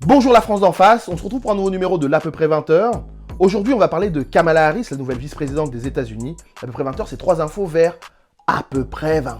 Bonjour la France d'en face, on se retrouve pour un nouveau numéro de l'à peu près 20h. Aujourd'hui, on va parler de Kamala Harris, la nouvelle vice-présidente des États-Unis. À peu près 20h, c'est 3 infos vers à peu près 20h.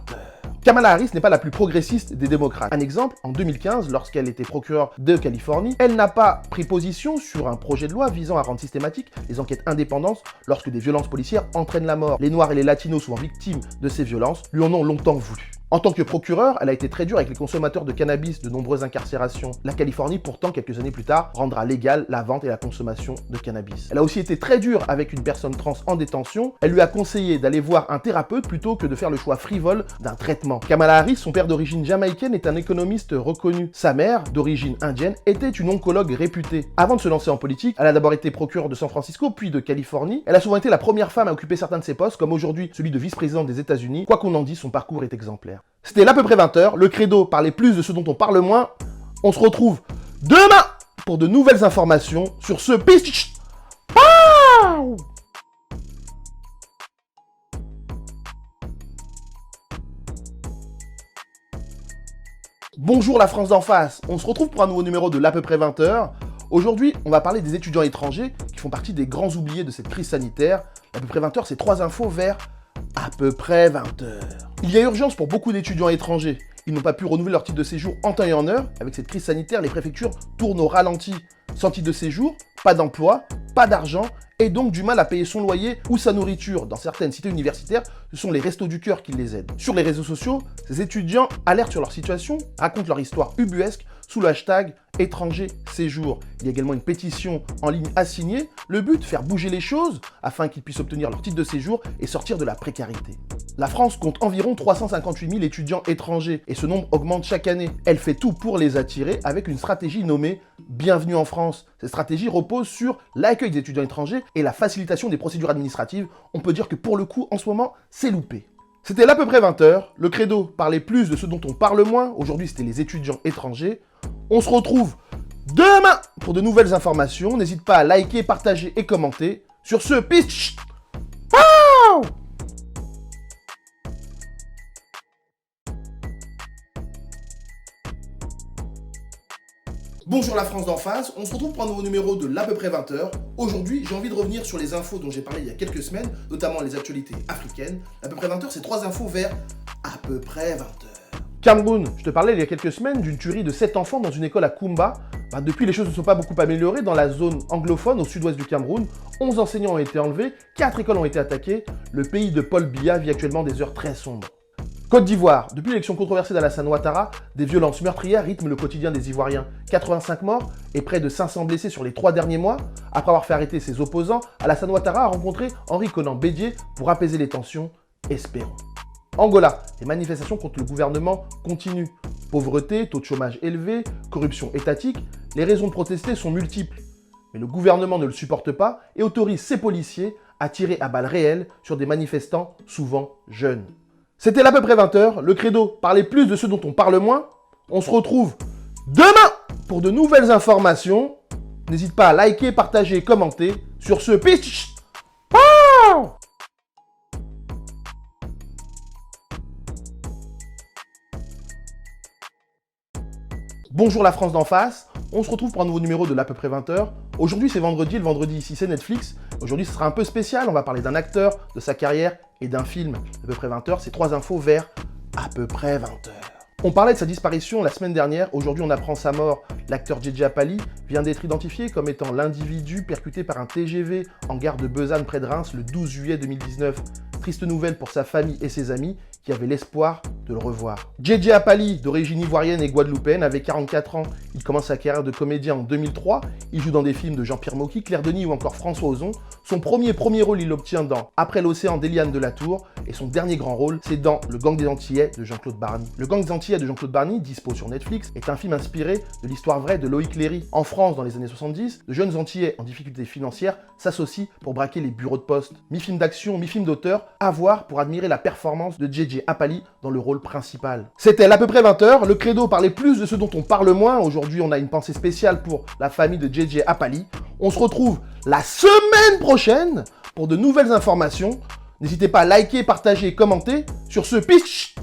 Kamala Harris n'est pas la plus progressiste des démocrates. Un exemple, en 2015, lorsqu'elle était procureure de Californie, elle n'a pas pris position sur un projet de loi visant à rendre systématiques les enquêtes indépendantes lorsque des violences policières entraînent la mort. Les Noirs et les Latinos, souvent victimes de ces violences, lui en ont longtemps voulu. En tant que procureure, elle a été très dure avec les consommateurs de cannabis, de nombreuses incarcérations. La Californie, pourtant, quelques années plus tard, rendra légale la vente et la consommation de cannabis. Elle a aussi été très dure avec une personne trans en détention. Elle lui a conseillé d'aller voir un thérapeute plutôt que de faire le choix frivole d'un traitement. Kamala Harris, son père d'origine jamaïcaine, est un économiste reconnu. Sa mère, d'origine indienne, était une oncologue réputée. Avant de se lancer en politique, elle a d'abord été procureure de San Francisco, puis de Californie. Elle a souvent été la première femme à occuper certains de ces postes, comme aujourd'hui celui de vice-présidente des États-Unis. Quoi qu'on en dise, son parcours est exemplaire. C'était l'à peu près 20h, le credo, parler plus de ce dont on parle moins. On se retrouve demain pour de nouvelles informations sur ce pitch. Bonjour la France d'en face, on se retrouve pour un nouveau numéro de l'à peu près 20h. Aujourd'hui, on va parler des étudiants étrangers qui font partie des grands oubliés de cette crise sanitaire. L'à peu près 20h, c'est 3 infos vers à peu près 20h. Il y a urgence pour beaucoup d'étudiants étrangers. Ils n'ont pas pu renouveler leur titre de séjour en temps et en heure. Avec cette crise sanitaire, les préfectures tournent au ralenti. Sans titre de séjour, pas d'emploi, pas d'argent, et donc du mal à payer son loyer ou sa nourriture. Dans certaines cités universitaires, ce sont les Restos du Cœur qui les aident. Sur les réseaux sociaux, ces étudiants alertent sur leur situation, racontent leur histoire ubuesque sous le hashtag étranger séjour. Il y a également une pétition en ligne à signer. Le but, faire bouger les choses afin qu'ils puissent obtenir leur titre de séjour et sortir de la précarité. La France compte environ 358 000 étudiants étrangers et ce nombre augmente chaque année. Elle fait tout pour les attirer avec une stratégie nommée Bienvenue en France. Cette stratégie repose sur l'accueil des étudiants étrangers et la facilitation des procédures administratives. On peut dire que pour le coup, en ce moment, c'est loupé. C'était l'à peu près 20h. Le credo, parler plus de ce dont on parle moins. Aujourd'hui, c'était les étudiants étrangers. On se retrouve demain pour de nouvelles informations. N'hésite pas à liker, partager et commenter. Sur ce, pitch. Bonjour la France d'en face, on se retrouve pour un nouveau numéro de l'à peu près 20h. Aujourd'hui, j'ai envie de revenir sur les infos dont j'ai parlé il y a quelques semaines, notamment les actualités africaines. L'à peu près 20h, c'est 3 infos vers à peu près 20h. Cameroun, je te parlais il y a quelques semaines d'une tuerie de 7 enfants dans une école à Kumba. Depuis, les choses ne sont pas beaucoup améliorées. Dans la zone anglophone, au sud-ouest du Cameroun, 11 enseignants ont été enlevés, 4 écoles ont été attaquées. Le pays de Paul Biya vit actuellement des heures très sombres. Côte d'Ivoire, depuis l'élection controversée d'Alassane Ouattara, des violences meurtrières rythment le quotidien des Ivoiriens. 85 morts et près de 500 blessés sur les 3 derniers mois. Après avoir fait arrêter ses opposants, Alassane Ouattara a rencontré Henri Konan Bédié pour apaiser les tensions. Espérons. Angola, les manifestations contre le gouvernement continuent. Pauvreté, taux de chômage élevé, corruption étatique, les raisons de protester sont multiples. Mais le gouvernement ne le supporte pas et autorise ses policiers à tirer à balles réelles sur des manifestants souvent jeunes. C'était l'à peu près 20h, le credo, parler plus de ce dont on parle moins. On se retrouve demain pour de nouvelles informations. N'hésite pas à liker, partager et commenter. Sur ce, pitch. Bonjour la France d'en face, on se retrouve pour un nouveau numéro de l'à peu près 20h. Aujourd'hui c'est vendredi, le vendredi ici c'est Netflix. Aujourd'hui ce sera un peu spécial, on va parler d'un acteur, de sa carrière et d'un film. À peu près 20h, c'est 3 infos vers à peu près 20h. On parlait de sa disparition la semaine dernière, aujourd'hui on apprend sa mort. L'acteur JJ Apali vient d'être identifié comme étant l'individu percuté par un TGV en gare de Besançon près de Reims le 12 juillet 2019. Triste nouvelle pour sa famille et ses amis qui avaient l'espoir de le revoir. JJ Apali, d'origine ivoirienne et guadeloupéenne, avait 44 ans. Il commence sa carrière de comédien en 2003. Il joue dans des films de Jean-Pierre Mocky, Claire Denis ou encore François Ozon. Son premier rôle, il l'obtient dans Après l'océan d'Eliane Delatour. Et son dernier grand rôle, c'est dans Le Gang des Antillais de Jean-Claude Barny. Le Gang des Antillais de Jean-Claude Barny, dispo sur Netflix, est un film inspiré de l'histoire vraie de Loïc Léry. En France, dans les années 70, de jeunes Antillais en difficulté financière s'associent pour braquer les bureaux de poste. Mi-film d'action, mi-film d'auteur, à voir pour admirer la performance de JJ Apali dans le rôle principal. C'était à peu près 20h, le credo parlait plus de ce dont on parle moins. Aujourd'hui, on a une pensée spéciale pour la famille de JJ Apali. On se retrouve la semaine prochaine pour de nouvelles informations. N'hésitez pas à liker, partager et commenter. Sur ce, pitch.